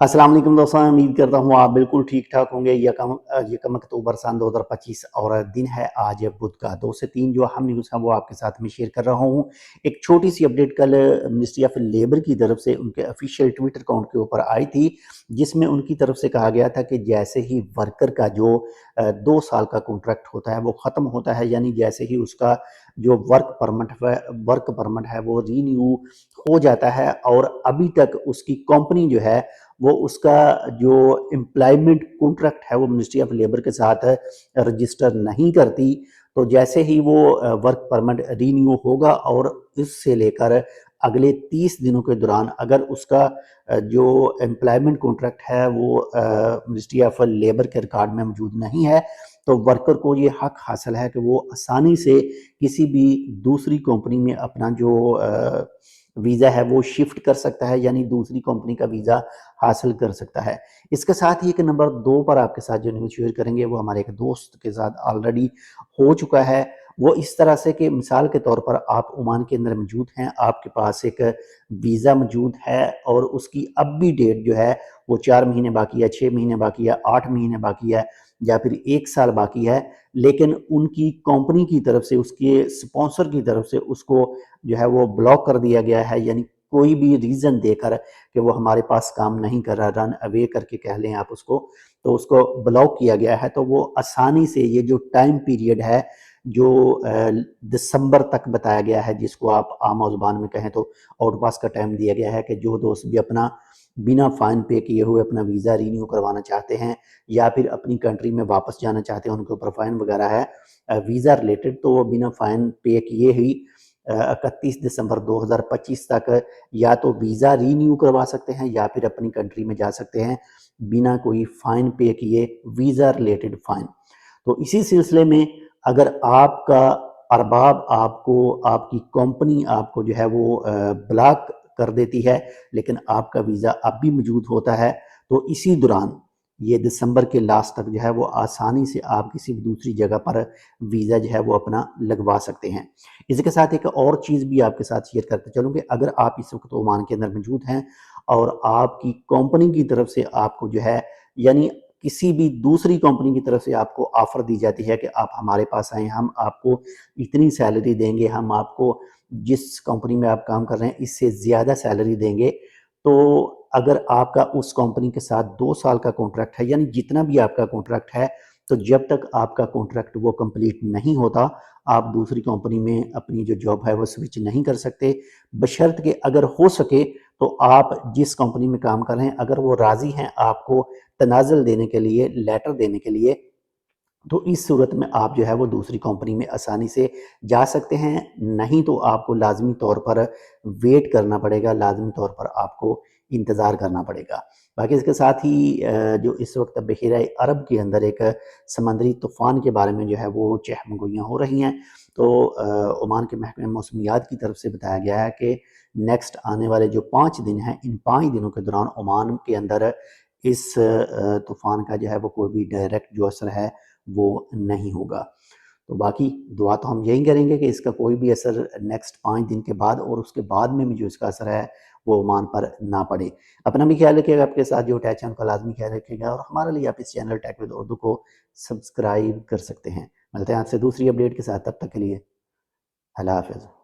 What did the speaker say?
अस्सलाम वालेकुम दोस्तों, उम्मीद करता हूँ आप बिल्कुल ठीक ठाक होंगे। यकम अक्टूबर सन 2025 और दिन है आज बुध का। 2 से 3 जो अहम न्यूज़ है वो आपके साथ में शेयर कर रहा हूँ। एक छोटी सी अपडेट कल मिनिस्ट्री ऑफ लेबर की तरफ से उनके ऑफिशियल ट्विटर अकाउंट के ऊपर आई थी, जिसमें उनकी तरफ से कहा गया था कि जैसे ही वर्कर का जो 2 साल का कॉन्ट्रैक्ट होता है वो ख़त्म होता है, यानी जैसे ही उसका जो वर्क परमिट है वो रीन्यू हो जाता है और अभी तक उसकी कंपनी जो है वो उसका जो एम्प्लॉयमेंट कॉन्ट्रैक्ट है वो मिनिस्ट्री ऑफ लेबर के साथ रजिस्टर नहीं करती, तो जैसे ही वो वर्क परमिट रीन्यू होगा और इससे लेकर अगले 30 दिनों के दौरान अगर उसका जो एम्प्लॉयमेंट कॉन्ट्रैक्ट है वो मिनिस्ट्री ऑफ लेबर के रिकॉर्ड में मौजूद नहीं है, तो वर्कर को ये हक हासिल है कि वो आसानी से किसी भी दूसरी कंपनी में अपना जो वीज़ा है वो शिफ्ट कर सकता है, यानी दूसरी कंपनी का वीज़ा हासिल कर सकता है। इसके साथ ही एक नंबर 2 पर आपके साथ जो न्यूज़ शेयर करेंगे वो हमारे एक दोस्त के साथ ऑलरेडी हो चुका है। वो इस तरह से कि मिसाल के तौर पर आप ओमान के अंदर मौजूद हैं, आपके पास एक वीज़ा मौजूद है और उसकी अब भी डेट जो है वो 4 महीने बाकी है, 6 महीने बाकी है, 8 महीने बाकी है या फिर 1 साल बाकी है, लेकिन उनकी कंपनी की तरफ से, उसके स्पॉन्सर की तरफ से उसको जो है वो ब्लॉक कर दिया गया है, यानी कोई भी रीज़न देकर कि वो हमारे पास काम नहीं कर रहा, रन अवे करके कह लें आप उसको, तो उसको ब्लॉक किया गया है। तो वो आसानी से ये जो टाइम पीरियड है जो दिसंबर तक बताया गया है, जिसको आप आम ज़ुबान में कहें तो आउट पास का टाइम दिया गया है, कि जो दोस्त भी अपना बिना फ़ाइन पे किए हुए अपना वीज़ा रीन्यू करवाना चाहते हैं या फिर अपनी कंट्री में वापस जाना चाहते हैं, उनके ऊपर फ़ाइन वगैरह है वीज़ा रिलेटेड, तो वो बिना फ़ाइन पे किए ही 31 दिसंबर 2025 तक या तो वीज़ा रीन्यू करवा सकते हैं या फिर अपनी कंट्री में जा सकते हैं बिना कोई फ़ाइन पे किए, वीज़ा रिलेटेड फ़ाइन। तो इसी सिलसिले में अगर आपका अरबाब आपको, आपकी कंपनी आपको जो है वो ब्लॉक कर देती है, लेकिन आपका वीज़ा अब भी मौजूद होता है, तो इसी दौरान ये दिसंबर के लास्ट तक जो है वो आसानी से आप किसी भी दूसरी जगह पर वीज़ा जो है वो अपना लगवा सकते हैं। इसके साथ एक और चीज़ भी आपके साथ शेयर करते चलूँ कि अगर आप इस वक्त ओमान के अंदर मौजूद हैं और आपकी कंपनी की तरफ से आपको जो है, यानी किसी भी दूसरी कंपनी की तरफ से आपको ऑफ़र दी जाती है कि आप हमारे पास आएँ, हम आपको इतनी सैलरी देंगे, हम आपको जिस कंपनी में आप काम कर रहे हैं इससे ज़्यादा सैलरी देंगे, तो अगर आपका उस कंपनी के साथ 2 साल का कॉन्ट्रैक्ट है, यानी जितना भी आपका कॉन्ट्रैक्ट है, तो जब तक आपका कॉन्ट्रैक्ट वो कंप्लीट नहीं होता, आप दूसरी कंपनी में अपनी जो जॉब है वो स्विच नहीं कर सकते, बशर्त कि अगर हो सके तो आप जिस कंपनी में काम कर रहे हैं अगर वो राज़ी हैं आपको तनाज़ुल देने के लिए, लेटर देने के लिए, तो इस सूरत में आप जो है वो दूसरी कंपनी में आसानी से जा सकते हैं, नहीं तो आपको लाज़मी तौर पर वेट करना पड़ेगा, लाज़मी तौर पर आपको इंतज़ार करना पड़ेगा। बाकी इसके साथ ही जो इस वक्त बहीरा अरब के अंदर एक समंदरी तूफ़ान के बारे में जो है वो चहमगोइयाँ हो रही हैं, तो ओमान के महकमे मौसमियात की तरफ से बताया गया है कि नेक्स्ट आने वाले जो 5 दिन हैं, इन 5 दिनों के दौरान ओमान के अंदर इस तूफ़ान का जो है वो कोई भी डायरेक्ट जो असर है वो नहीं होगा। तो बाकी दुआ तो हम यही करेंगे कि इसका कोई भी असर नेक्स्ट 5 दिन के बाद और उसके बाद में भी जो इसका असर है वो ओमान पर ना पड़े। अपना भी ख्याल रखिएगा, आपके साथ जो अटैच है उनका लाज़मी ख्याल रखिएगा और हमारे लिए आप इस चैनल टेक विद उर्दू को सब्सक्राइब कर सकते हैं। मिलते हैं आपसे दूसरी अपडेट के साथ, तब तक के लिए अल्लाह हाफ़िज़।